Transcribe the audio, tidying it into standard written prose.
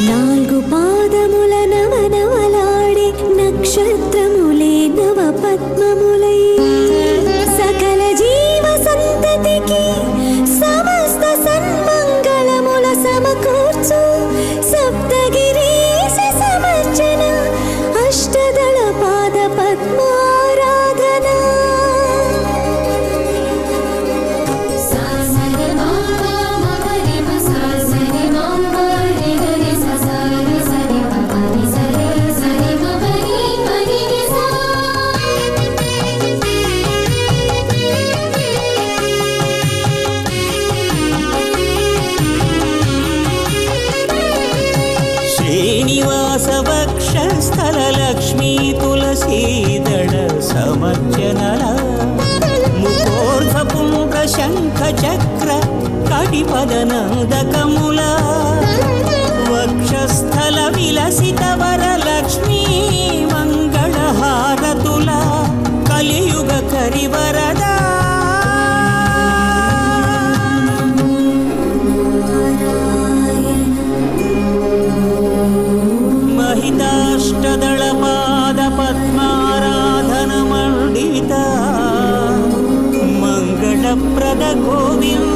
నాలుగు పాదముల నవనవలాడే నక్షత్రములే నవ పద్మములై సకల జీవ సంతతికి సమస్త సన్మంగళముల సమకూర్చు సప్తగిరీశ సమర్చన అష్టదళ పాద పద్మారాధన. శ్రీనివాస వక్షస్థల లక్ష్మీ తులసీదళ సమర్చనల ముఖోర్ధ పుండ్ర శంఖ చక్ర కటిపద నందకముల వక్షస్థల విలసిత వరలక్ష్మీ మంగళహారతుల కలియుగ కరివరదా महिताष्टदळ पाद पद्माराधन मंडिता मंगलप्रद गोविंद